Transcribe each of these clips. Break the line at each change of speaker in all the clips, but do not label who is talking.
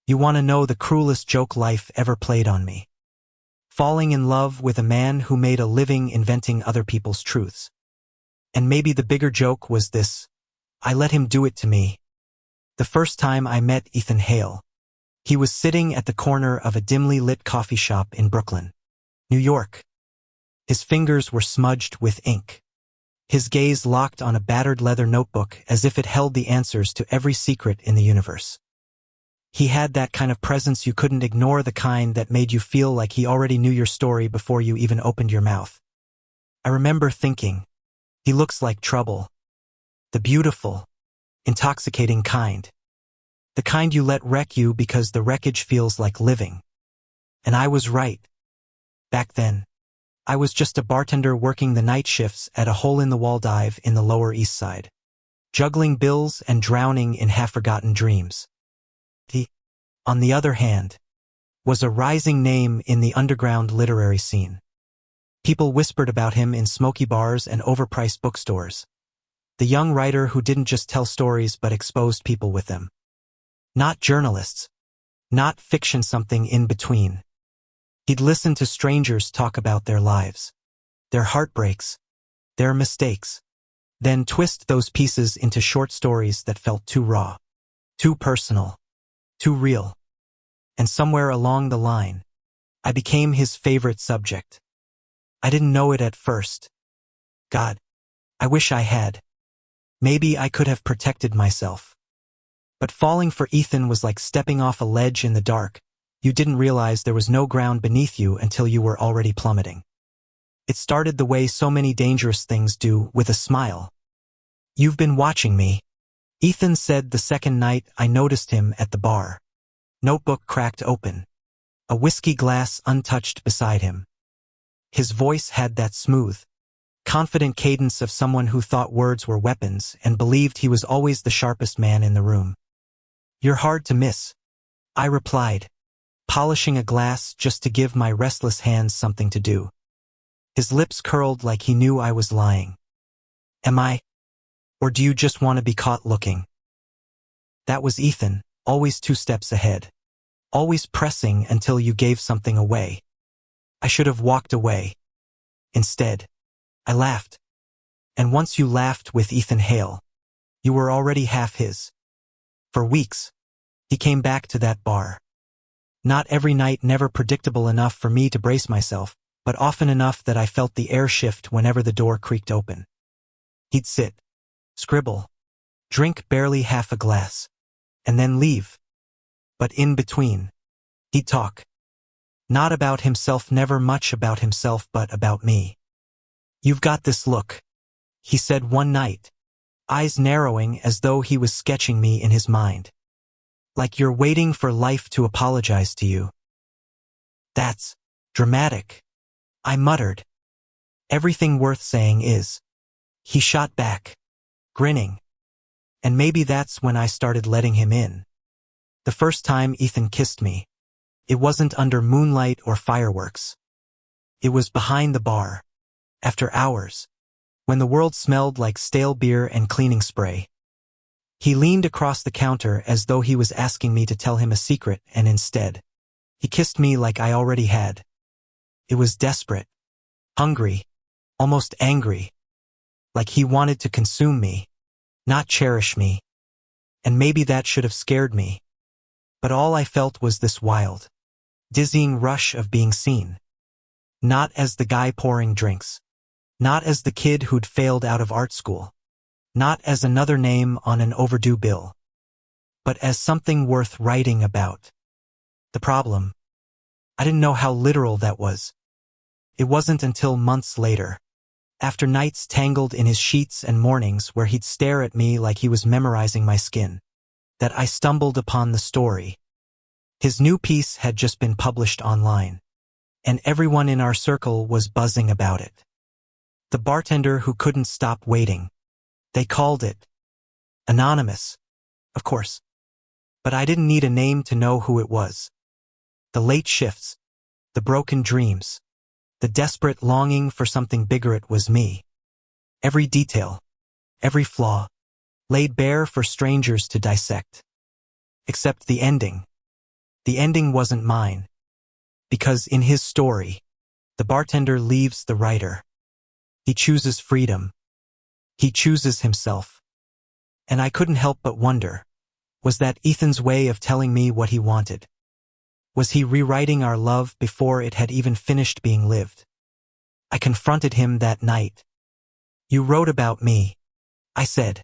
You want to know the cruelest joke life ever played on me? Falling in love with a man who made a living inventing other people's truths. And maybe the bigger joke was this: I let him do it to me. The first time I met Ethan Hale, he was sitting at the corner of a dimly lit coffee shop in Brooklyn, New York. His fingers were smudged with ink. His gaze locked on a battered leather notebook as if it held the answers to every secret in the universe. He had that kind of presence you couldn't ignore, the kind that made you feel like he already knew your story before you even opened your mouth. I remember thinking, he looks like trouble. The beautiful, intoxicating kind. The kind you let wreck you because the wreckage feels like living. And I was right. Back then, I was just a bartender working the night shifts at a hole-in-the-wall dive in the Lower East Side, juggling bills and drowning in half-forgotten dreams. He, on the other hand, was a rising name in the underground literary scene. People whispered about him in smoky bars and overpriced bookstores. The young writer who didn't just tell stories but exposed people with them. Not journalists. Not fiction, something in between. He'd listen to strangers talk about their lives, their heartbreaks, their mistakes, then twist those pieces into short stories that felt too raw, too personal, too real. And somewhere along the line, I became his favorite subject. I didn't know it at first. God, I wish I had. Maybe I could have protected myself. But falling for Ethan was like stepping off a ledge in the dark. You didn't realize there was no ground beneath you until you were already plummeting. It started the way so many dangerous things do, with a smile. "You've been watching me," Ethan said the second night I noticed him at the bar. Notebook cracked open. A whiskey glass untouched beside him. His voice had that smooth, confident cadence of someone who thought words were weapons and believed he was always the sharpest man in the room. "You're hard to miss," I replied, polishing a glass just to give my restless hands something to do. His lips curled like he knew I was lying. "Am I? Or do you just want to be caught looking?" That was Ethan, always 2 steps ahead. Always pressing until you gave something away. I should have walked away. Instead, I laughed. And once you laughed with Ethan Hale, you were already half his. For weeks, he came back to that bar. Not every night, never predictable enough for me to brace myself, but often enough that I felt the air shift whenever the door creaked open. He'd sit, scribble, drink barely half a glass, and then leave. But in between, he'd talk. Not about himself, never much about himself, but about me. "You've got this look," he said one night, eyes narrowing as though he was sketching me in his mind. "Like you're waiting for life to apologize to you." "That's dramatic," I muttered. "Everything worth saying is," he shot back, grinning. And maybe that's when I started letting him in. The first time Ethan kissed me, it wasn't under moonlight or fireworks. It was behind the bar, after hours, when the world smelled like stale beer and cleaning spray. He leaned across the counter as though he was asking me to tell him a secret, and instead, he kissed me like I already had. It was desperate, hungry, almost angry. Like he wanted to consume me, not cherish me. And maybe that should have scared me. But all I felt was this wild, dizzying rush of being seen. Not as the guy pouring drinks. Not as the kid who'd failed out of art school. Not as another name on an overdue bill. But as something worth writing about. The problem? I didn't know how literal that was. It wasn't until months later, after nights tangled in his sheets and mornings where he'd stare at me like he was memorizing my skin, that I stumbled upon the story. His new piece had just been published online, and everyone in our circle was buzzing about it. The bartender who couldn't stop waiting. They called it anonymous, of course. But I didn't need a name to know who it was. The late shifts, the broken dreams, the desperate longing for something bigger, it was me. Every detail, every flaw, laid bare for strangers to dissect. Except the ending. The ending wasn't mine. Because in his story, the bartender leaves the writer. He chooses freedom. He chooses himself. And I couldn't help but wonder, was that Ethan's way of telling me what he wanted? Was he rewriting our love before it had even finished being lived? I confronted him that night. "You wrote about me," I said,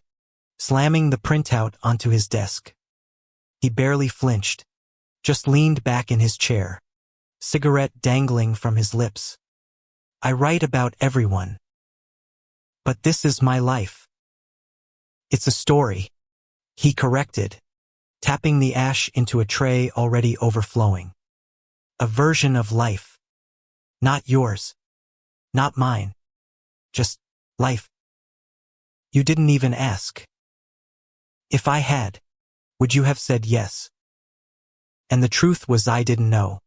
slamming the printout onto his desk. He barely flinched, just leaned back in his chair, cigarette dangling from his lips. "I write about everyone. But this is my life. It's a story," he corrected, tapping the ash into a tray already overflowing. "A version of life. Not yours. Not mine. Just life." "You didn't even ask. If I had, would you have said yes?" And the truth was I didn't know.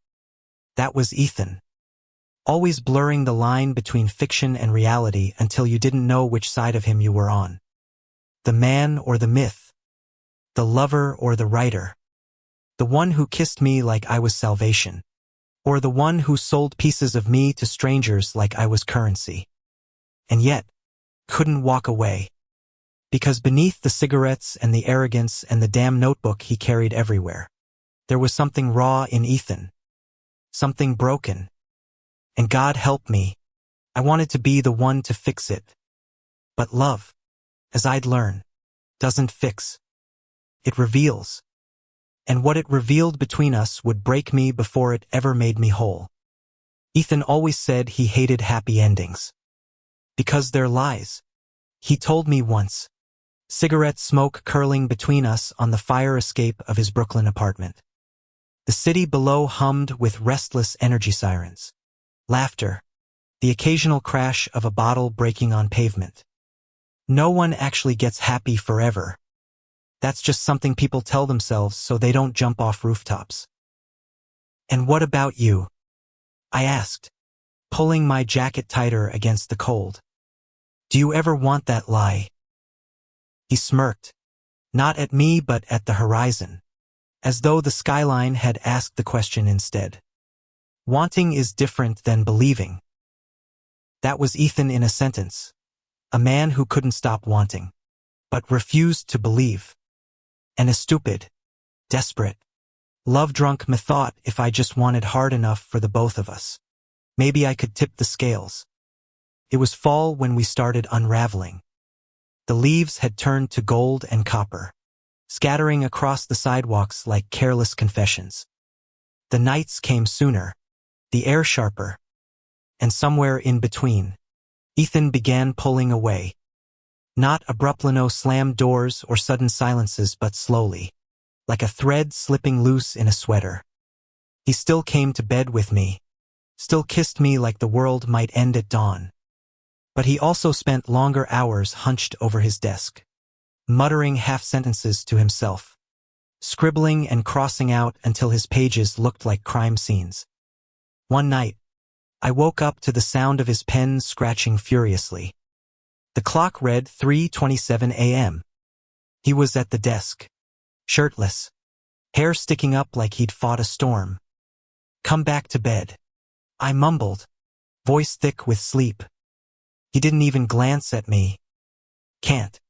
That was Ethan. Always blurring the line between fiction and reality until you didn't know which side of him you were on. The man or the myth. The lover or the writer. The one who kissed me like I was salvation. Or the one who sold pieces of me to strangers like I was currency. And yet, couldn't walk away. Because beneath the cigarettes and the arrogance and the damn notebook he carried everywhere, there was something raw in Ethan. Something broken. And God help me, I wanted to be the one to fix it. But love, as I'd learn, doesn't fix. It reveals. And what it revealed between us would break me before it ever made me whole. Ethan always said he hated happy endings. Because they're lies. He told me once. Cigarette smoke curling between us on the fire escape of his Brooklyn apartment. The city below hummed with restless energy sirens. Laughter. The occasional crash of a bottle breaking on pavement. No one actually gets happy forever. That's just something people tell themselves so they don't jump off rooftops. "And what about you?" I asked, pulling my jacket tighter against the cold. "Do you ever want that lie?" He smirked. Not at me but at the horizon. As though the skyline had asked the question instead. Wanting is different than believing. That was Ethan in a sentence. A man who couldn't stop wanting. But refused to believe. And a stupid, desperate, love-drunk methought if I just wanted hard enough for the both of us. Maybe I could tip the scales. It was fall when we started unraveling. The leaves had turned to gold and copper, scattering across the sidewalks like careless confessions. The nights came sooner, the air sharper, and somewhere in between, Ethan began pulling away. Not abruptly, no slammed doors or sudden silences, but slowly, like a thread slipping loose in a sweater. He still came to bed with me, still kissed me like the world might end at dawn. But he also spent longer hours hunched over his desk, muttering half-sentences to himself, scribbling and crossing out until his pages looked like crime scenes. One night, I woke up to the sound of his pen scratching furiously. The clock read 3:27 a.m. He was at the desk, shirtless, hair sticking up like he'd fought a storm. "Come back to bed," I mumbled, voice thick with sleep. He didn't even glance at me. "Can't.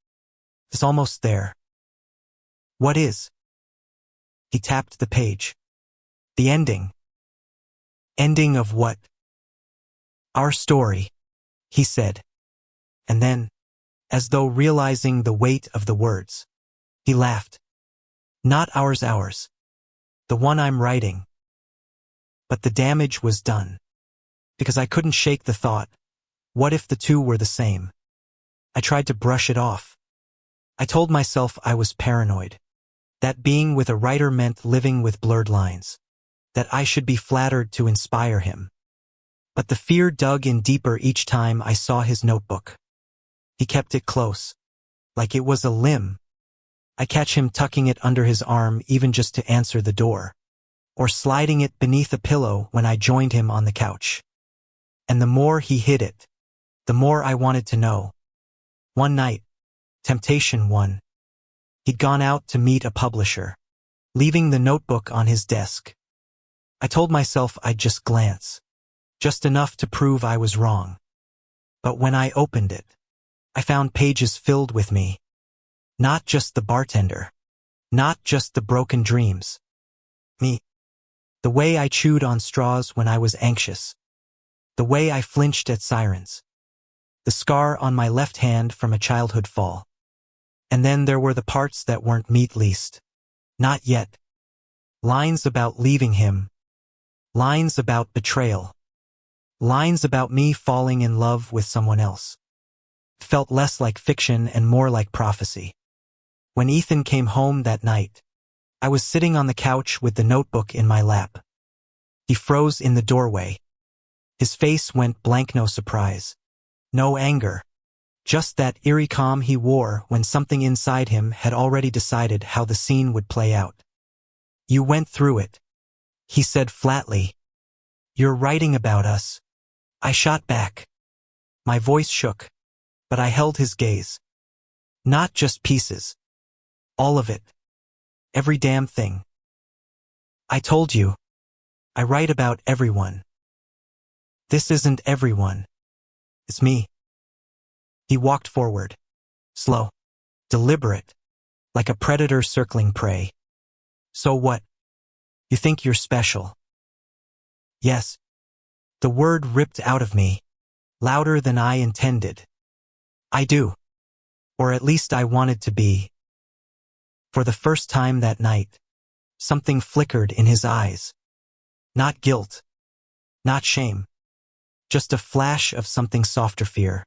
It's almost there." "What is?" He tapped the page. "The ending." "Ending of what?" "Our story," he said. And then, as though realizing the weight of the words, he laughed. "Not ours. The one I'm writing." But the damage was done. Because I couldn't shake the thought, what if the two were the same? I tried to brush it off. I told myself I was paranoid. That being with a writer meant living with blurred lines. That I should be flattered to inspire him. But the fear dug in deeper each time I saw his notebook. He kept it close, like it was a limb. I catch him tucking it under his arm even just to answer the door, or sliding it beneath a pillow when I joined him on the couch. And the more he hid it, the more I wanted to know. One night, temptation won. He'd gone out to meet a publisher, leaving the notebook on his desk. I told myself I'd just glance, just enough to prove I was wrong. But when I opened it, I found pages filled with me. Not just the bartender. Not just the broken dreams. Me. The way I chewed on straws when I was anxious. The way I flinched at sirens. The scar on my left hand from a childhood fall. And then there were the parts that weren't meat least. Not yet. Lines about leaving him. Lines about betrayal. Lines about me falling in love with someone else. It felt less like fiction and more like prophecy. When Ethan came home that night, I was sitting on the couch with the notebook in my lap. He froze in the doorway. His face went blank, no surprise. No anger. Just that eerie calm he wore when something inside him had already decided how the scene would play out. "You went through it," he said flatly. "You're writing about us." I shot back. My voice shook, but I held his gaze. Not just pieces. All of it. Every damn thing. "I told you. I write about everyone. This isn't everyone. It's me." He walked forward. Slow. Deliberate. Like a predator circling prey. "So what? You think you're special?" "Yes." The word ripped out of me, louder than I intended. "I do. Or at least I wanted to be." For the first time that night, something flickered in his eyes. Not guilt. Not shame. Just a flash of something softer, fear.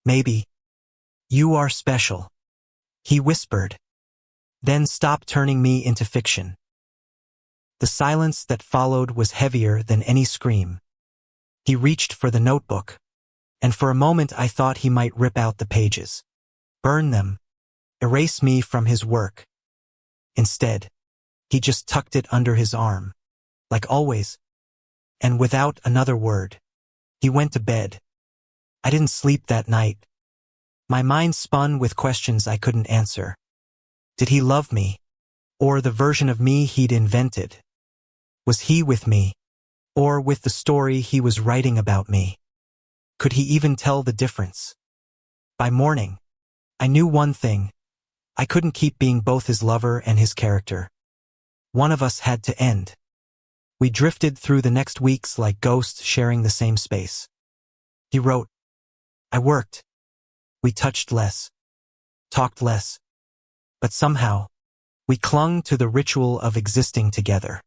"Maybe. You are special," he whispered. "Then stop turning me into fiction." The silence that followed was heavier than any scream. He reached for the notebook, and for a moment I thought he might rip out the pages. Burn them. Erase me from his work. Instead, he just tucked it under his arm. Like always. And without another word, he went to bed. I didn't sleep that night. My mind spun with questions I couldn't answer. Did he love me? Or the version of me he'd invented? Was he with me? Or with the story he was writing about me? Could he even tell the difference? By morning, I knew one thing. I couldn't keep being both his lover and his character. One of us had to end. We drifted through the next weeks like ghosts sharing the same space. He wrote. I worked. We touched less. Talked less. But somehow, we clung to the ritual of existing together.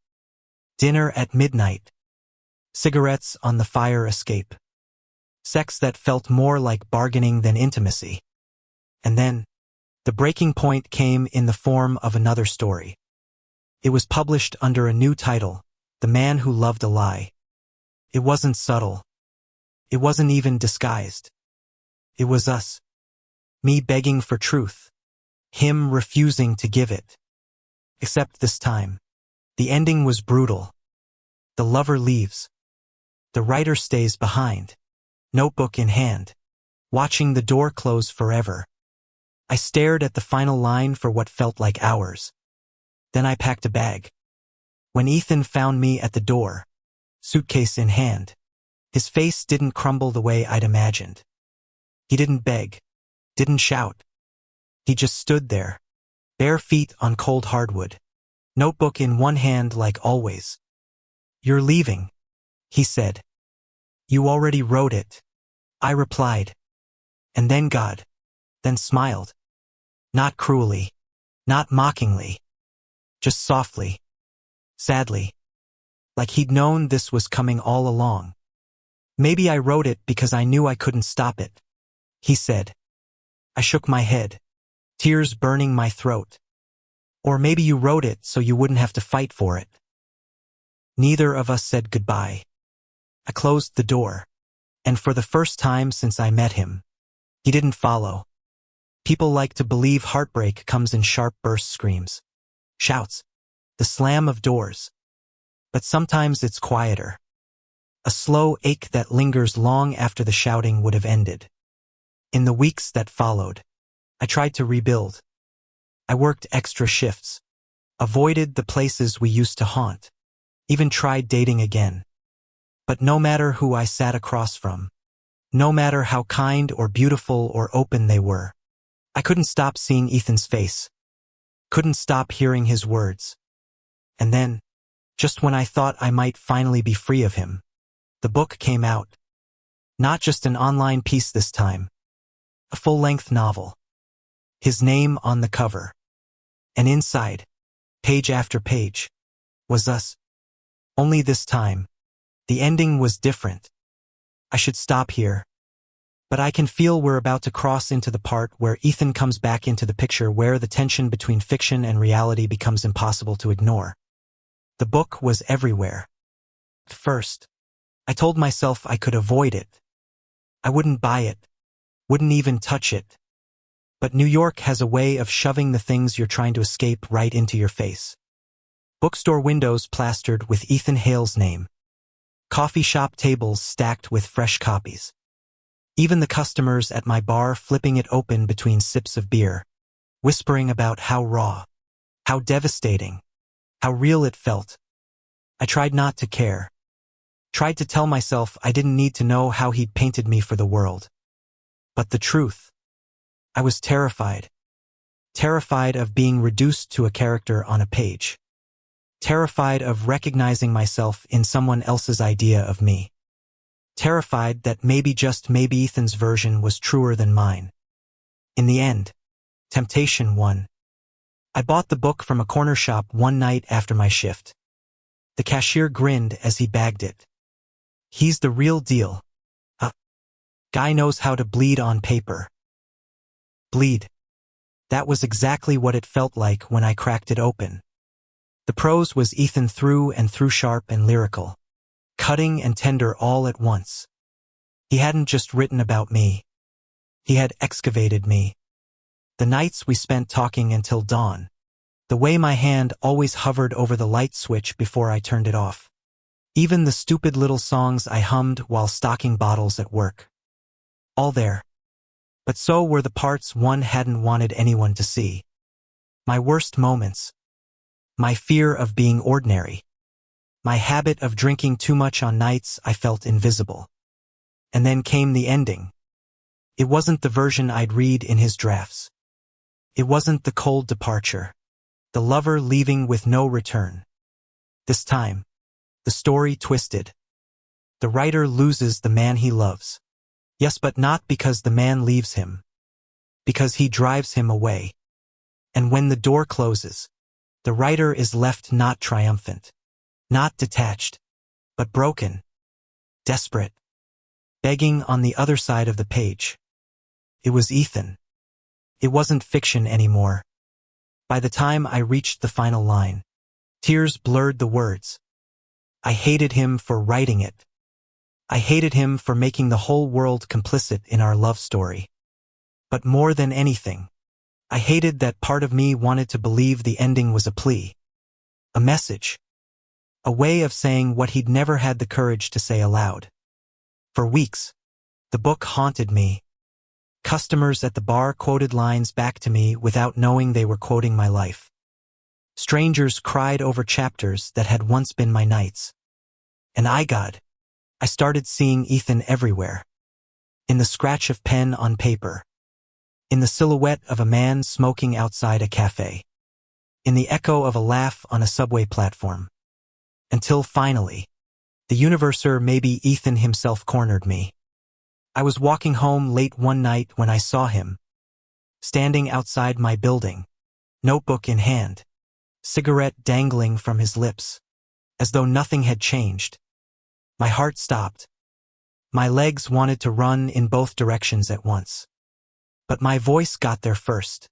Dinner at midnight. Cigarettes on the fire escape. Sex that felt more like bargaining than intimacy. And then, the breaking point came in the form of another story. It was published under a new title, The Man Who Loved a Lie. It wasn't subtle. It wasn't even disguised. It was us. Me begging for truth. Him refusing to give it. Except this time, the ending was brutal. The lover leaves. The writer stays behind, notebook in hand, watching the door close forever. I stared at the final line for what felt like hours. Then I packed a bag. When Ethan found me at the door, suitcase in hand, his face didn't crumble the way I'd imagined. He didn't beg, didn't shout. He just stood there, bare feet on cold hardwood, notebook in one hand like always. You're leaving, he said. You already wrote it, I replied. And then God, then smiled. Not cruelly, not mockingly, just softly, sadly, like he'd known this was coming all along. Maybe I wrote it because I knew I couldn't stop it, he said. I shook my head, tears burning my throat. Or maybe you wrote it so you wouldn't have to fight for it. Neither of us said goodbye. I closed the door, and for the first time since I met him, he didn't follow. People like to believe heartbreak comes in sharp burst screams, shouts, the slam of doors. But sometimes it's quieter. A slow ache that lingers long after the shouting would have ended. In the weeks that followed, I tried to rebuild. I worked extra shifts, avoided the places we used to haunt, even tried dating again. But no matter who I sat across from, no matter how kind or beautiful or open they were, I couldn't stop seeing Ethan's face, couldn't stop hearing his words. And then, just when I thought I might finally be free of him, the book came out. Not just an online piece this time, a full-length novel. His name on the cover. And inside, page after page, was us. Only this time, the ending was different. I should stop here. But I can feel we're about to cross into the part where Ethan comes back into the picture, where the tension between fiction and reality becomes impossible to ignore. The book was everywhere. At first, I told myself I could avoid it. I wouldn't buy it, wouldn't even touch it. But New York has a way of shoving the things you're trying to escape right into your face. Bookstore windows plastered with Ethan Hale's name. Coffee shop tables stacked with fresh copies. Even the customers at my bar flipping it open between sips of beer, whispering about how raw, how devastating, how real it felt. I tried not to care. Tried to tell myself I didn't need to know how he'd painted me for the world. But the truth, I was terrified. Terrified of being reduced to a character on a page. Terrified of recognizing myself in someone else's idea of me. Terrified that maybe, just maybe, Ethan's version was truer than mine. In the end, temptation won. I bought the book from a corner shop one night after my shift. The cashier grinned as he bagged it. He's the real deal. Guy knows how to bleed on paper. Bleed. That was exactly what it felt like when I cracked it open. The prose was Ethan through and through, sharp and lyrical, cutting and tender all at once. He hadn't just written about me. He had excavated me. The nights we spent talking until dawn. The way my hand always hovered over the light switch before I turned it off. Even the stupid little songs I hummed while stocking bottles at work. All there. But so were the parts one hadn't wanted anyone to see. My worst moments. My fear of being ordinary. My habit of drinking too much on nights I felt invisible. And then came the ending. It wasn't the version I'd read in his drafts. It wasn't the cold departure. The lover leaving with no return. This time, the story twisted. The writer loses the man he loves. Yes, but not because the man leaves him. Because he drives him away. And when the door closes, the writer is left not triumphant, not detached, but broken, desperate, begging on the other side of the page. It was Ethan. It wasn't fiction anymore. By the time I reached the final line, tears blurred the words. I hated him for writing it. I hated him for making the whole world complicit in our love story. But more than anything, I hated that part of me wanted to believe the ending was a plea. A message. A way of saying what he'd never had the courage to say aloud. For weeks, the book haunted me. Customers at the bar quoted lines back to me without knowing they were quoting my life. Strangers cried over chapters that had once been my nights. And I started seeing Ethan everywhere. In the scratch of pen on paper. In the silhouette of a man smoking outside a cafe. In the echo of a laugh on a subway platform. Until finally, the universe, or maybe Ethan himself, cornered me. I was walking home late one night when I saw him. Standing outside my building, notebook in hand, cigarette dangling from his lips, as though nothing had changed. My heart stopped. My legs wanted to run in both directions at once. But my voice got there first.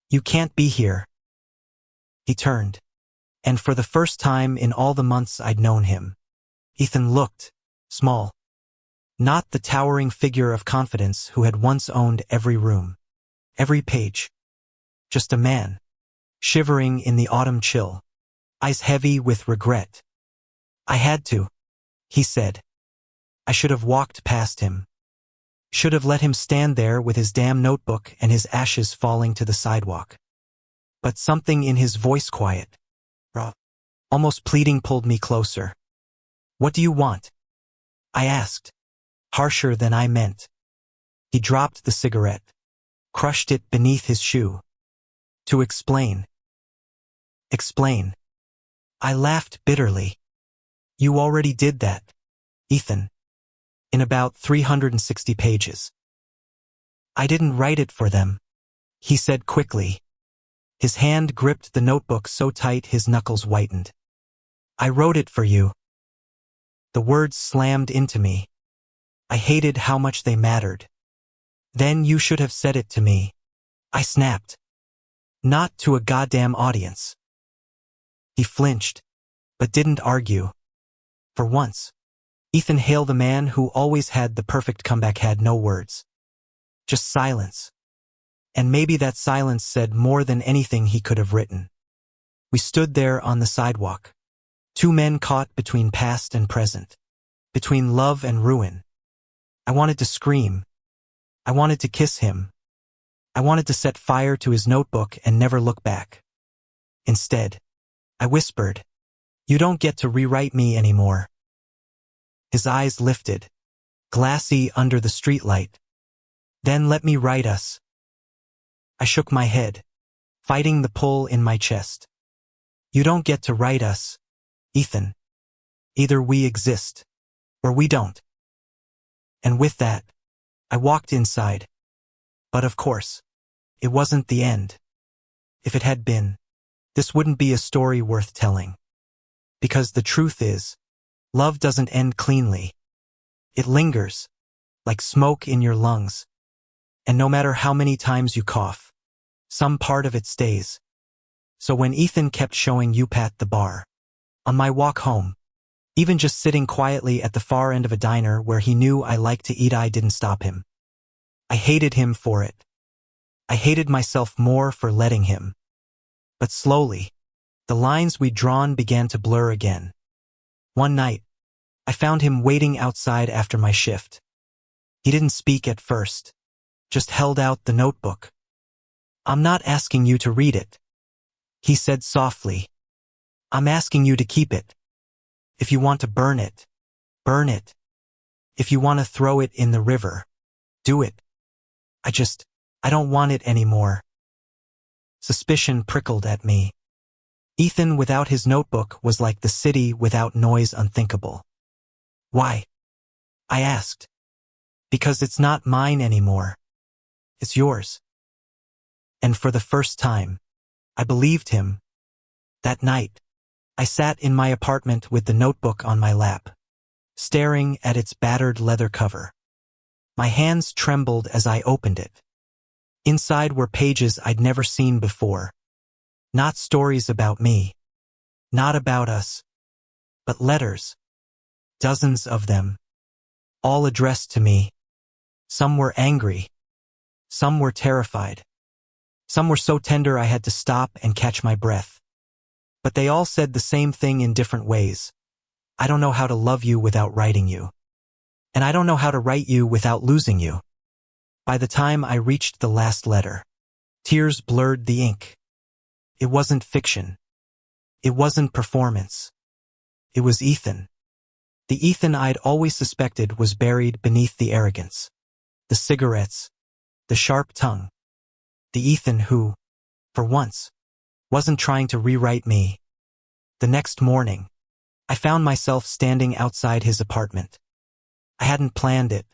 You can't be here. He turned. And for the first time in all the months I'd known him, Ethan looked small. Not the towering figure of confidence who had once owned every room, every page. Just a man, shivering in the autumn chill, eyes heavy with regret. I had to, he said. I should have walked past him. Should have let him stand there with his damn notebook and his ashes falling to the sidewalk. But something in his voice, quiet, raw, almost pleading, pulled me closer. "What do you want?" I asked, harsher than I meant. He dropped the cigarette, crushed it beneath his shoe. "To explain." "Explain." I laughed bitterly. "You already did that, Ethan. In about 360 pages. I didn't write it for them," he said quickly. His hand gripped the notebook so tight his knuckles whitened. "I wrote it for you." The words slammed into me. I hated how much they mattered. "Then you should have said it to me," I snapped. "Not to a goddamn audience." He flinched, but didn't argue. For once, Ethan Hale, the man who always had the perfect comeback, had no words. Just silence. And maybe that silence said more than anything he could have written. We stood there on the sidewalk. Two men caught between past and present. Between love and ruin. I wanted to scream. I wanted to kiss him. I wanted to set fire to his notebook and never look back. Instead, I whispered, "You don't get to rewrite me anymore." His eyes lifted, glassy under the streetlight. "Then let me write us." I shook my head, fighting the pull in my chest. "You don't get to write us, Ethan. Either we exist, or we don't." And with that, I walked inside. But of course, it wasn't the end. If it had been, this wouldn't be a story worth telling. Because the truth is, love doesn't end cleanly. It lingers, like smoke in your lungs. And no matter how many times you cough, some part of it stays. So when Ethan kept showing you at the bar, on my walk home, even just sitting quietly at the far end of a diner where he knew I liked to eat, I didn't stop him. I hated him for it. I hated myself more for letting him. But slowly, the lines we'd drawn began to blur again. One night, I found him waiting outside after my shift. He didn't speak at first, just held out the notebook. "I'm not asking you to read it," he said softly. "I'm asking you to keep it. If you want to burn it, burn it. If you want to throw it in the river, do it. I don't want it anymore." Suspicion prickled at me. Ethan without his notebook was like the city without noise, unthinkable. "Why?" I asked. "Because it's not mine anymore. It's yours." And for the first time, I believed him. That night, I sat in my apartment with the notebook on my lap, staring at its battered leather cover. My hands trembled as I opened it. Inside were pages I'd never seen before. Not stories about me. Not about us. But letters. Dozens of them. All addressed to me. Some were angry. Some were terrified. Some were so tender I had to stop and catch my breath. But they all said the same thing in different ways. "I don't know how to love you without writing you. And I don't know how to write you without losing you." By the time I reached the last letter, tears blurred the ink. It wasn't fiction. It wasn't performance. It was Ethan. The Ethan I'd always suspected was buried beneath the arrogance, the cigarettes, the sharp tongue. The Ethan who, for once, wasn't trying to rewrite me. The next morning, I found myself standing outside his apartment. I hadn't planned it.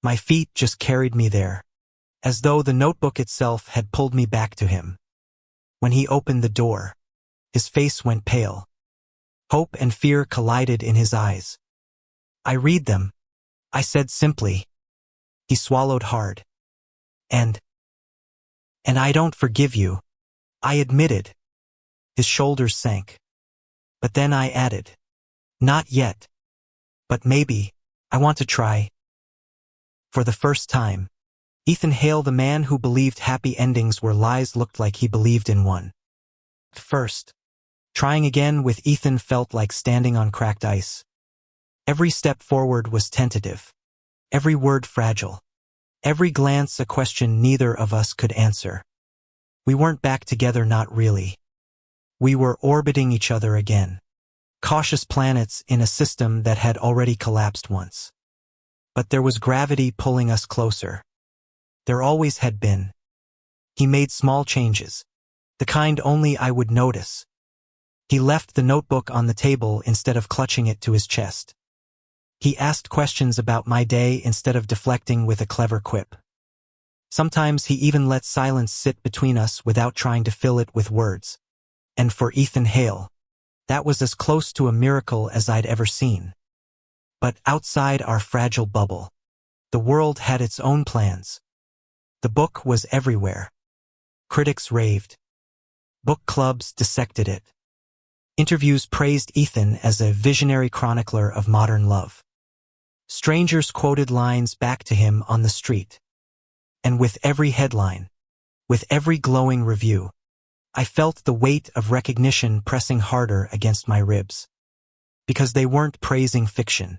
My feet just carried me there, as though the notebook itself had pulled me back to him. When he opened the door, his face went pale. Hope and fear collided in his eyes. "I read them," I said simply. He swallowed hard. And I don't forgive you," I admitted. His shoulders sank. But then I added, "Not yet. But maybe, I want to try." For the first time, Ethan Hale, the man who believed happy endings were lies, looked like he believed in one. At first, trying again with Ethan felt like standing on cracked ice. Every step forward was tentative. Every word fragile. Every glance a question neither of us could answer. We weren't back together, not really. We were orbiting each other again. Cautious planets in a system that had already collapsed once. But there was gravity pulling us closer. There always had been. He made small changes, the kind only I would notice. He left the notebook on the table instead of clutching it to his chest. He asked questions about my day instead of deflecting with a clever quip. Sometimes he even let silence sit between us without trying to fill it with words. And for Ethan Hale, that was as close to a miracle as I'd ever seen. But outside our fragile bubble, the world had its own plans. The book was everywhere. Critics raved. Book clubs dissected it. Interviews praised Ethan as a visionary chronicler of modern love. Strangers quoted lines back to him on the street. And with every headline, with every glowing review, I felt the weight of recognition pressing harder against my ribs. Because they weren't praising fiction.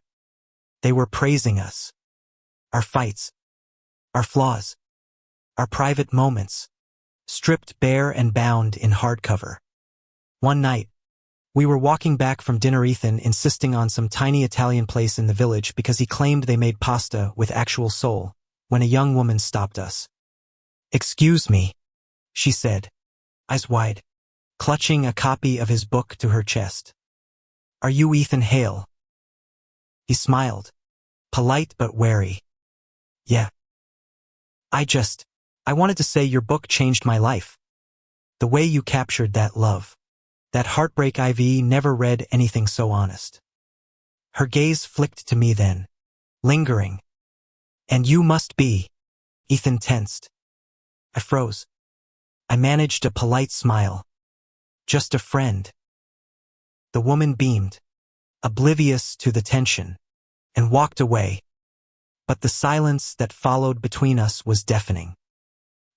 They were praising us. Our fights. Our flaws. Our private moments. Stripped bare and bound in hardcover. One night, we were walking back from dinner, Ethan insisting on some tiny Italian place in the village because he claimed they made pasta with actual soul, when a young woman stopped us. "Excuse me," she said, eyes wide, clutching a copy of his book to her chest. "Are you Ethan Hale?" He smiled, polite but wary. "Yeah. I wanted to say your book changed my life. The way you captured that love. That heartbreak. I've never read anything so honest." Her gaze flicked to me then, lingering. "And you must be." Ethan tensed. I froze. I managed a polite smile. "Just a friend." The woman beamed, oblivious to the tension, and walked away. But the silence that followed between us was deafening.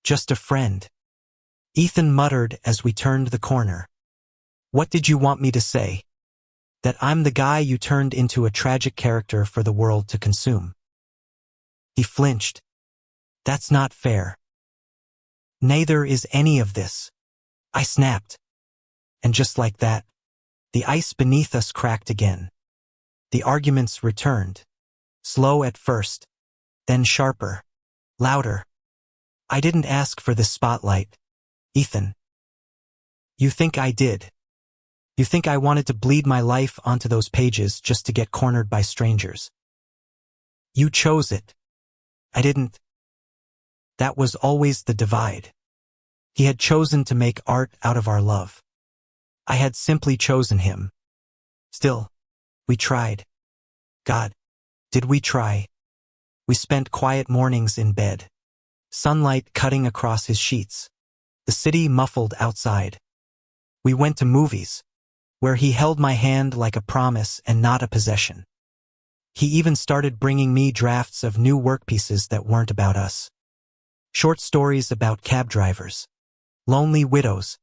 "Just a friend," Ethan muttered as we turned the corner. "What did you want me to say? That I'm the guy you turned into a tragic character for the world to consume?" He flinched. "That's not fair." "Neither is any of this," I snapped. And just like that, the ice beneath us cracked again. The arguments returned. Slow at first, then sharper, louder. "I didn't ask for this spotlight, Ethan." "You think I did? You think I wanted to bleed my life onto those pages just to get cornered by strangers? You chose it. I didn't." That was always the divide. He had chosen to make art out of our love. I had simply chosen him. Still, we tried. God, did we try? We spent quiet mornings in bed. Sunlight cutting across his sheets. The city muffled outside. We went to movies, where he held my hand like a promise and not a possession. He even started bringing me drafts of new work pieces that weren't about us. Short stories about cab drivers, lonely widows,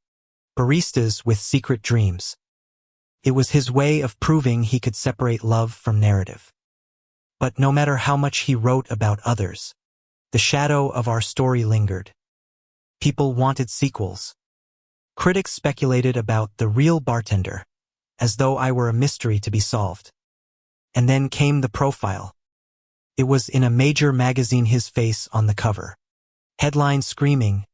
baristas with secret dreams. It was his way of proving he could separate love from narrative. But no matter how much he wrote about others, the shadow of our story lingered. People wanted sequels. Critics speculated about the real bartender, as though I were a mystery to be solved. And then came the profile. It was in a major magazine, his face on the cover. Headline screaming,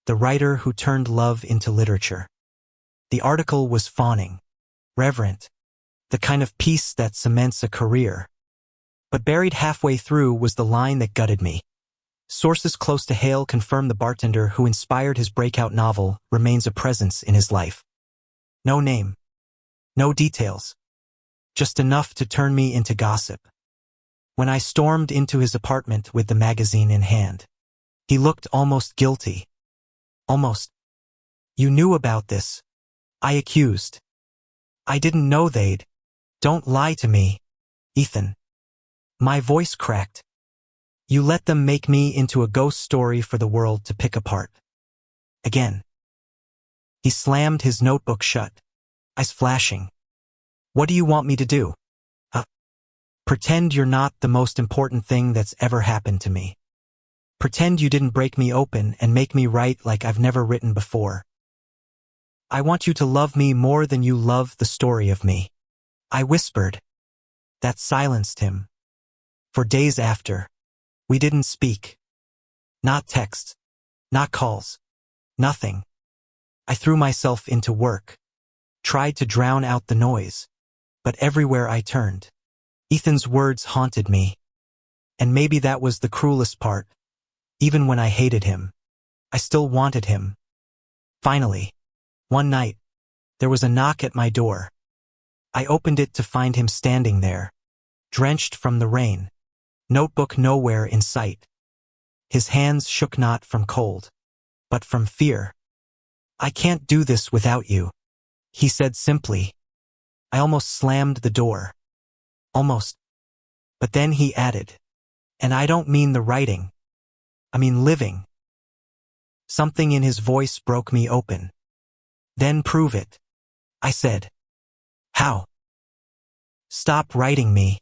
"The writer who turned love into literature." The article was fawning, reverent, the kind of piece that cements a career. But buried halfway through was the line that gutted me. Sources close to Hale confirmed the bartender who inspired his breakout novel remains a presence in his life. No name. No details. Just enough to turn me into gossip. When I stormed into his apartment with the magazine in hand, he looked almost guilty. Almost. "You knew about this," I accused. "I didn't know they'd." "Don't lie to me, Ethan." My voice cracked. "You let them make me into a ghost story for the world to pick apart." Again. He slammed his notebook shut, eyes flashing. "What do you want me to do? Pretend you're not the most important thing that's ever happened to me. Pretend you didn't break me open and make me write like I've never written before." I want you to love me more than you love the story of me. I whispered. That silenced him. For days after, we didn't speak. Not texts, not calls, nothing. I threw myself into work, tried to drown out the noise, but everywhere I turned, Ethan's words haunted me. And maybe that was the cruelest part. Even when I hated him, I still wanted him. Finally, one night, there was a knock at my door. I opened it to find him standing there, drenched from the rain, notebook nowhere in sight. His hands shook not from cold, but from fear. I can't do this without you, he said simply. I almost slammed the door. Almost. But then he added, and I don't mean the writing. I mean living. Something in his voice broke me open. Then prove it, I said. How? Stop writing me.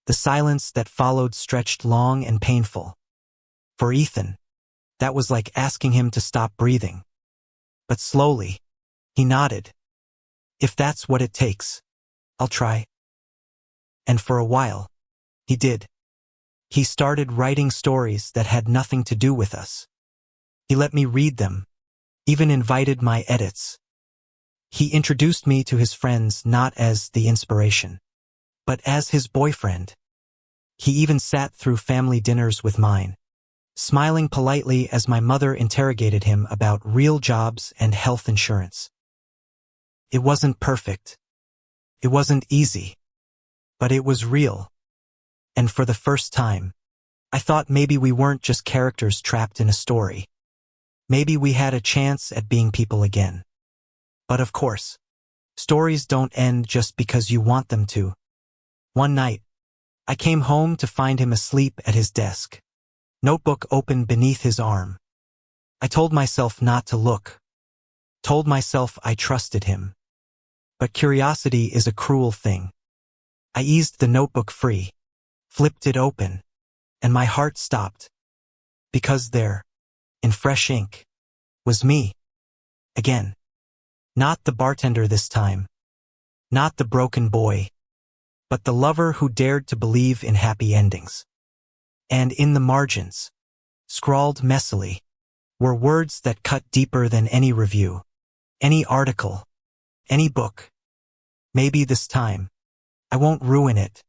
The silence that followed stretched long and painful. For Ethan, that was like asking him to stop breathing. But slowly, he nodded. If that's what it takes, I'll try. And for a while, he did. He started writing stories that had nothing to do with us. He let me read them, even invited my edits. He introduced me to his friends not as the inspiration, but as his boyfriend. He even sat through family dinners with mine, smiling politely as my mother interrogated him about real jobs and health insurance. It wasn't perfect. It wasn't easy. But it was real. And for the first time, I thought maybe we weren't just characters trapped in a story. Maybe we had a chance at being people again. But of course, stories don't end just because you want them to. One night, I came home to find him asleep at his desk, notebook open beneath his arm. I told myself not to look. Told myself I trusted him. But curiosity is a cruel thing. I eased the notebook free, flipped it open, and my heart stopped. Because there, in fresh ink, was me. Again. Not the bartender this time. Not the broken boy. But the lover who dared to believe in happy endings. And in the margins, scrawled messily, were words that cut deeper than any review, any article, any book. Maybe this time, I won't ruin it.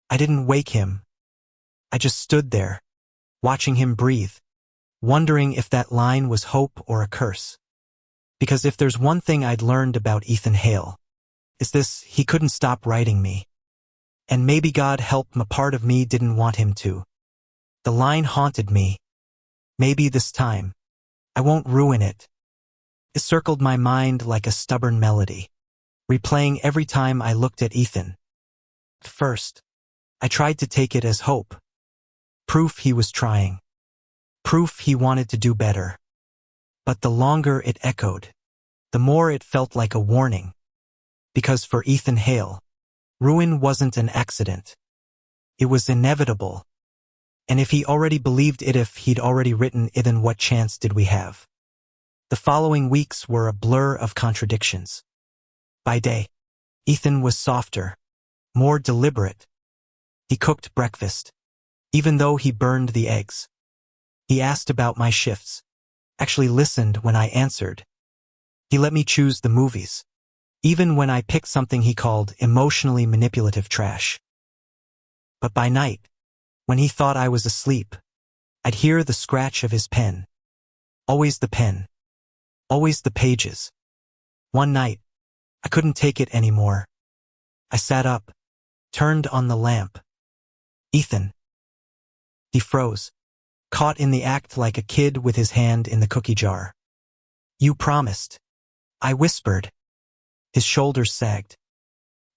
I didn't wake him. I just stood there, watching him breathe, wondering if that line was hope or a curse. Because if there's one thing I'd learned about Ethan Hale, it's this: he couldn't stop writing me. And maybe God help a part of me didn't want him to. The line haunted me. Maybe this time, I won't ruin it. It circled my mind like a stubborn melody, replaying every time I looked at Ethan. At first, I tried to take it as hope. Proof he was trying. Proof he wanted to do better. But the longer it echoed, the more it felt like a warning. Because for Ethan Hale, ruin wasn't an accident. It was inevitable. And if he already believed it, if he'd already written it, then what chance did we have? The following weeks were a blur of contradictions. By day, Ethan was softer, more deliberate. He cooked breakfast, even though he burned the eggs. He asked about my shifts, actually listened when I answered. He let me choose the movies, even when I picked something he called emotionally manipulative trash. But by night, when he thought I was asleep, I'd hear the scratch of his pen. Always the pen. Always the pages. One night, I couldn't take it anymore. I sat up, turned on the lamp. Ethan. He froze, caught in the act like a kid with his hand in the cookie jar. You promised. I whispered. His shoulders sagged.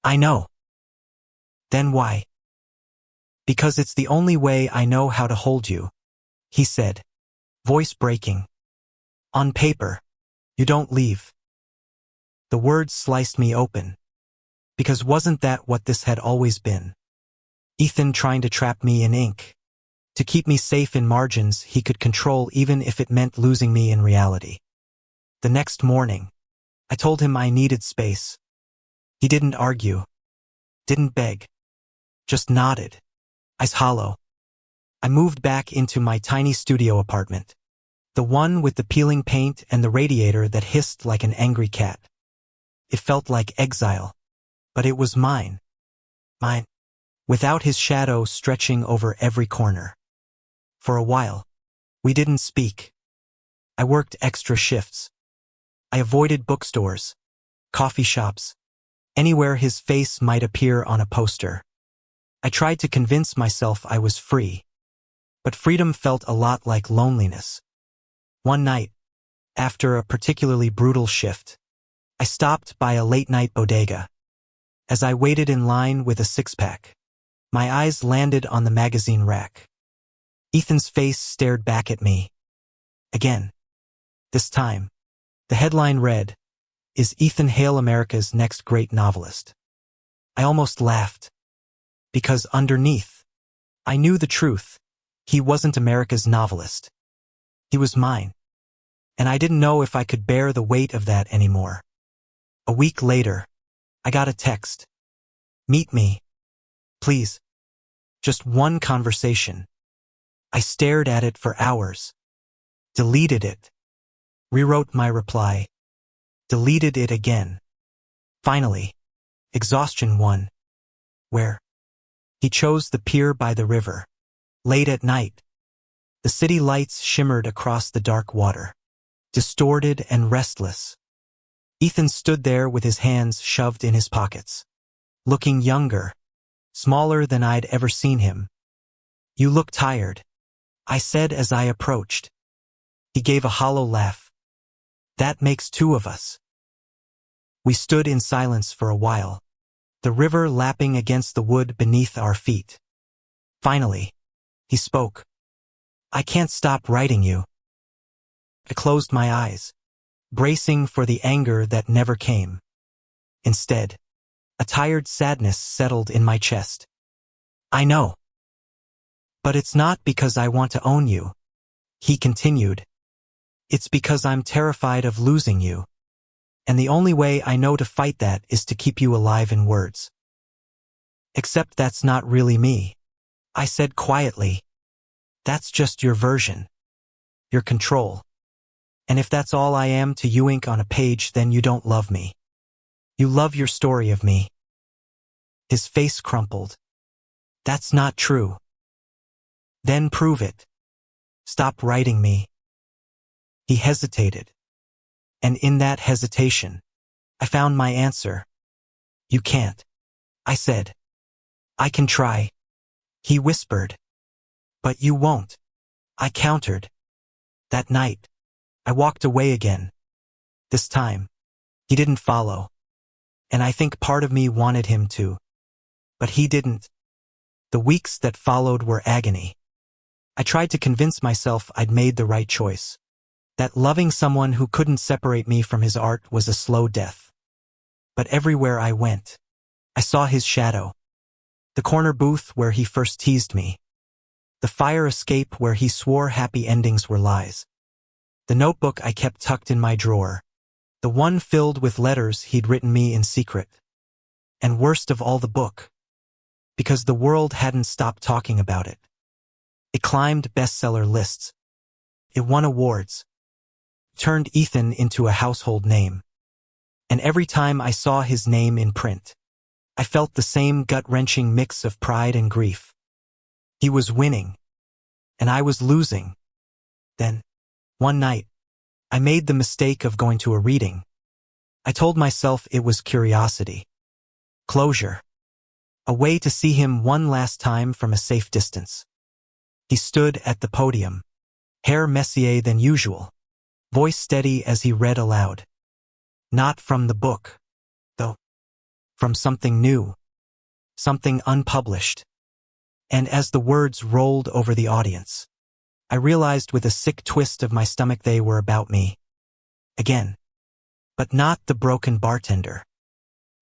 I know. Then why? Because it's the only way I know how to hold you, he said, voice breaking. On paper, you don't leave. The words sliced me open. Because wasn't that what this had always been? Ethan trying to trap me in ink, to keep me safe in margins he could control even if it meant losing me in reality. The next morning, I told him I needed space. He didn't argue, didn't beg, just nodded, eyes hollow. I moved back into my tiny studio apartment, the one with the peeling paint and the radiator that hissed like an angry cat. It felt like exile, but it was mine. Mine, without his shadow stretching over every corner. For a while, we didn't speak. I worked extra shifts. I avoided bookstores, coffee shops, anywhere his face might appear on a poster. I tried to convince myself I was free, but freedom felt a lot like loneliness. One night, after a particularly brutal shift, I stopped by a late-night bodega. As I waited in line with a six-pack, my eyes landed on the magazine rack. Ethan's face stared back at me. Again. This time, the headline read, "Is Ethan Hale America's next great novelist?" I almost laughed. Because underneath, I knew the truth. He wasn't America's novelist. He was mine. And I didn't know if I could bear the weight of that anymore. A week later, I got a text. "Meet me. Please. Just one conversation." I stared at it for hours. Deleted it. Rewrote my reply. Deleted it again. Finally, exhaustion won. Where? He chose the pier by the river. Late at night, the city lights shimmered across the dark water, distorted and restless. Ethan stood there with his hands shoved in his pockets, looking younger, smaller than I'd ever seen him. "You look tired," I said as I approached. He gave a hollow laugh. "That makes two of us." We stood in silence for a while, the river lapping against the wood beneath our feet. Finally, he spoke. "I can't stop writing you." I closed my eyes, bracing for the anger that never came. Instead, a tired sadness settled in my chest. "I know. But it's not because I want to own you," he continued. "It's because I'm terrified of losing you. And the only way I know to fight that is to keep you alive in words." "Except that's not really me," I said quietly. "That's just your version. Your control. And if that's all I am to you ink on a page, then you don't love me. You love your story of me." His face crumpled. "That's not true." "Then prove it. Stop writing me." He hesitated. And in that hesitation, I found my answer. "You can't," I said. "I can try," he whispered. "But you won't," I countered. That night, I walked away again. This time, he didn't follow. And I think part of me wanted him to. But he didn't. The weeks that followed were agony. I tried to convince myself I'd made the right choice. That loving someone who couldn't separate me from his art was a slow death. But everywhere I went, I saw his shadow. The corner booth where he first teased me. The fire escape where he swore happy endings were lies. The notebook I kept tucked in my drawer. The one filled with letters he'd written me in secret. And worst of all, the book. Because the world hadn't stopped talking about it. It climbed bestseller lists. It won awards. Turned Ethan into a household name. And every time I saw his name in print, I felt the same gut-wrenching mix of pride and grief. He was winning, and I was losing. Then, one night, I made the mistake of going to a reading. I told myself it was curiosity. Closure. A way to see him one last time from a safe distance. He stood at the podium, hair messier than usual, voice steady as he read aloud. Not from the book, though. From something new. Something unpublished. And as the words rolled over the audience, I realized with a sick twist of my stomach they were about me. Again. But not the broken bartender.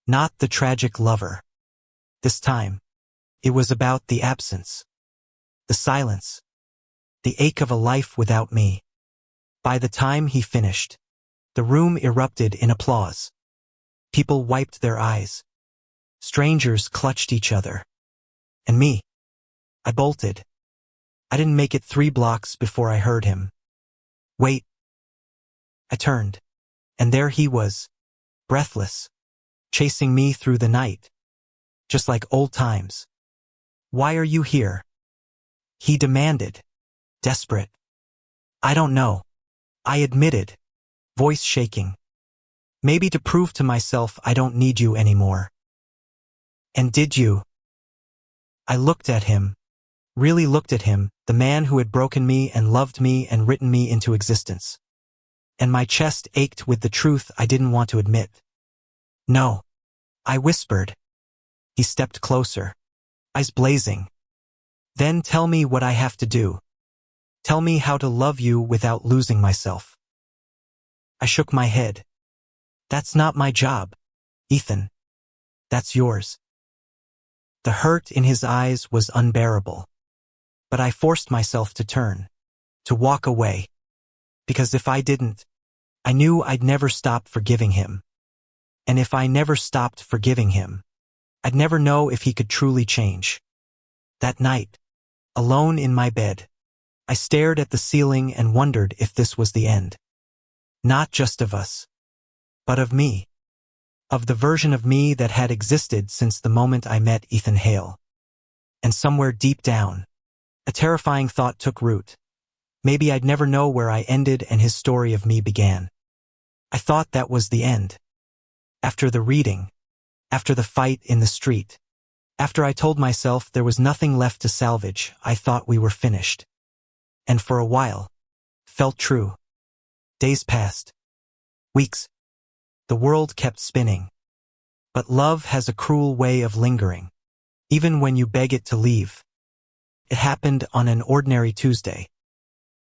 Not the tragic lover. This time, it was about the absence. The silence. The ache of a life without me. By the time he finished, The room erupted in applause. People wiped their eyes. Strangers clutched each other. And me. I bolted. I didn't make it 3 blocks before I heard him. Wait. I turned. And there he was, breathless, chasing me through the night. Just like old times. Why are you here? He demanded, desperate. I don't know. I admitted, voice shaking. Maybe to prove to myself I don't need you anymore. And did you? I looked at him, really looked at him, the man who had broken me and loved me and written me into existence. And my chest ached with the truth I didn't want to admit. No. I whispered. He stepped closer, eyes blazing. Then tell me what I have to do. Tell me how to love you without losing myself. I shook my head. That's not my job, Ethan. That's yours. The hurt in his eyes was unbearable. But I forced myself to turn, to walk away. Because if I didn't, I knew I'd never stop forgiving him. And if I never stopped forgiving him, I'd never know if he could truly change. That night, alone in my bed, I stared at the ceiling and wondered if this was the end. Not just of us, but of me. Of the version of me that had existed since the moment I met Ethan Hale. And somewhere deep down, a terrifying thought took root. Maybe I'd never know where I ended and his story of me began. I thought that was the end. After the reading, after the fight in the street, after I told myself there was nothing left to salvage, I thought we were finished. And for a while, felt true. Days passed. Weeks. The world kept spinning. But love has a cruel way of lingering, even when you beg it to leave. It happened on an ordinary Tuesday.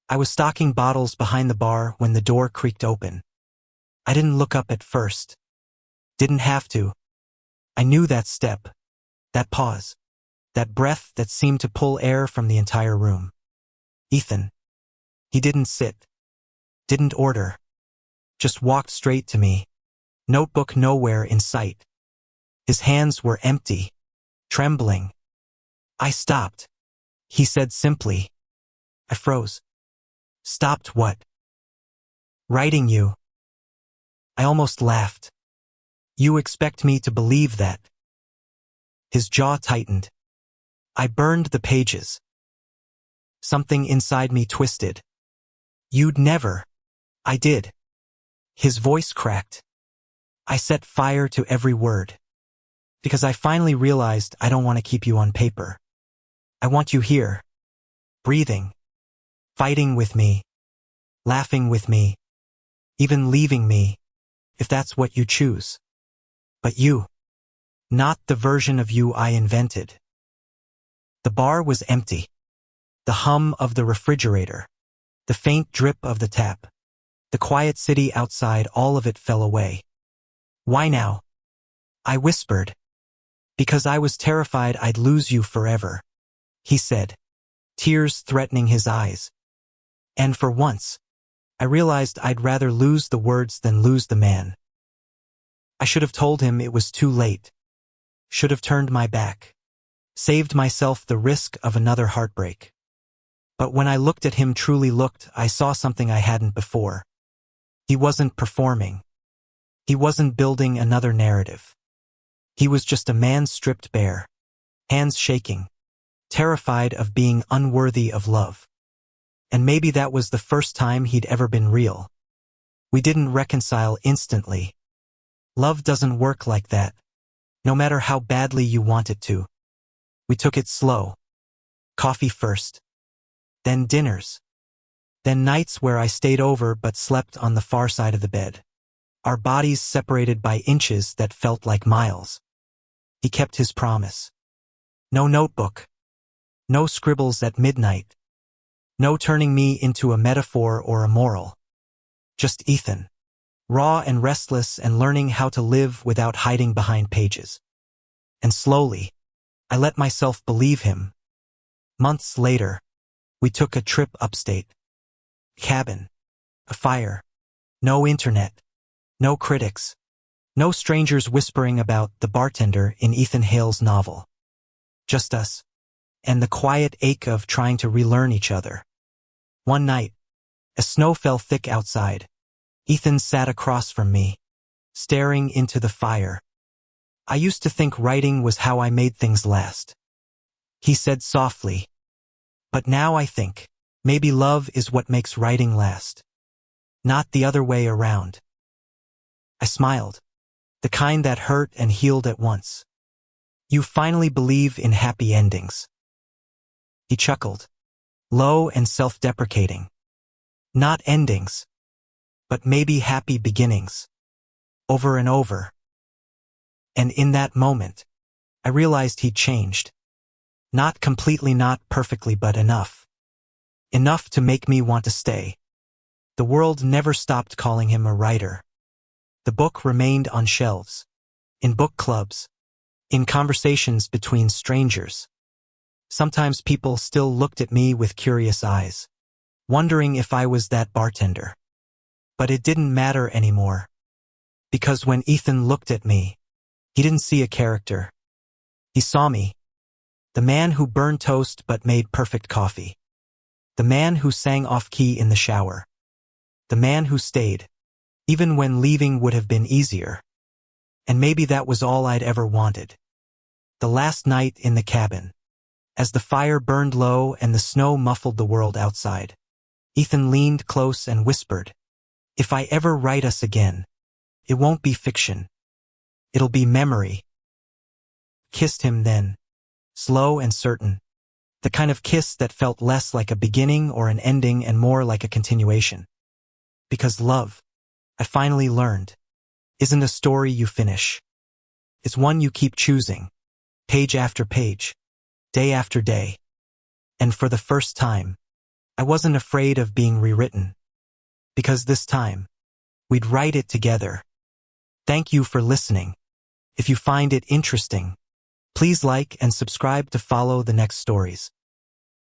I was stocking bottles behind the bar when the door creaked open. I didn't look up at first. Didn't have to. I knew that step, that pause, that breath that seemed to pull air from the entire room. Ethan. He didn't sit. Didn't order. Just walked straight to me. Notebook nowhere in sight. His hands were empty, trembling. I stopped. He said simply. I froze. Stopped what? Writing you. I almost laughed. You expect me to believe that? His jaw tightened. I burned the pages. Something inside me twisted. You'd never. I did. His voice cracked. I set fire to every word. Because I finally realized I don't want to keep you on paper. I want you here. Breathing. Fighting with me. Laughing with me. Even leaving me, if that's what you choose. But you. Not the version of you I invented. The bar was empty. The hum of the refrigerator. The faint drip of the tap. The quiet city outside, all of it fell away. Why now? I whispered. Because I was terrified I'd lose you forever. He said, tears threatening his eyes. And for once, I realized I'd rather lose the words than lose the man. I should have told him it was too late. Should have turned my back. Saved myself the risk of another heartbreak. But when I looked at him, truly looked, I saw something I hadn't before. He wasn't performing. He wasn't building another narrative. He was just a man stripped bare, hands shaking, terrified of being unworthy of love. And maybe that was the first time he'd ever been real. We didn't reconcile instantly. Love doesn't work like that, no matter how badly you want it to. We took it slow. Coffee first. Then dinners. Then nights where I stayed over but slept on the far side of the bed. Our bodies separated by inches that felt like miles. He kept his promise. No notebook. No scribbles at midnight. No turning me into a metaphor or a moral. Just Ethan. Raw and restless and learning how to live without hiding behind pages. And slowly, I let myself believe him. Months later, we took a trip upstate. Cabin. A fire. No internet. No critics. No strangers whispering about the bartender in Ethan Hale's novel. Just us. And the quiet ache of trying to relearn each other. One night, as snow fell thick outside, Ethan sat across from me, staring into the fire. I used to think writing was how I made things last. He said softly, but now I think, maybe love is what makes writing last. Not the other way around. I smiled, the kind that hurt and healed at once. You finally believe in happy endings. He chuckled, low and self-deprecating. Not endings, but maybe happy beginnings. Over and over. And in that moment, I realized he'd changed. Not completely, not perfectly, but enough. Enough to make me want to stay. The world never stopped calling him a writer. The book remained on shelves, in book clubs, in conversations between strangers. Sometimes people still looked at me with curious eyes, wondering if I was that bartender. But it didn't matter anymore. Because when Ethan looked at me, he didn't see a character. He saw me. The man who burned toast but made perfect coffee. The man who sang off-key in the shower. The man who stayed, even when leaving would have been easier. And maybe that was all I'd ever wanted. The last night in the cabin, as the fire burned low and the snow muffled the world outside, Ethan leaned close and whispered, "If I ever write us again, it won't be fiction. It'll be memory." Kissed him then, slow and certain, the kind of kiss that felt less like a beginning or an ending and more like a continuation. Because love, I finally learned, isn't a story you finish. It's one you keep choosing, page after page, day after day. And for the first time, I wasn't afraid of being rewritten. Because this time, we'd write it together. Thank you for listening. If you find it interesting, please like and subscribe to follow the next stories.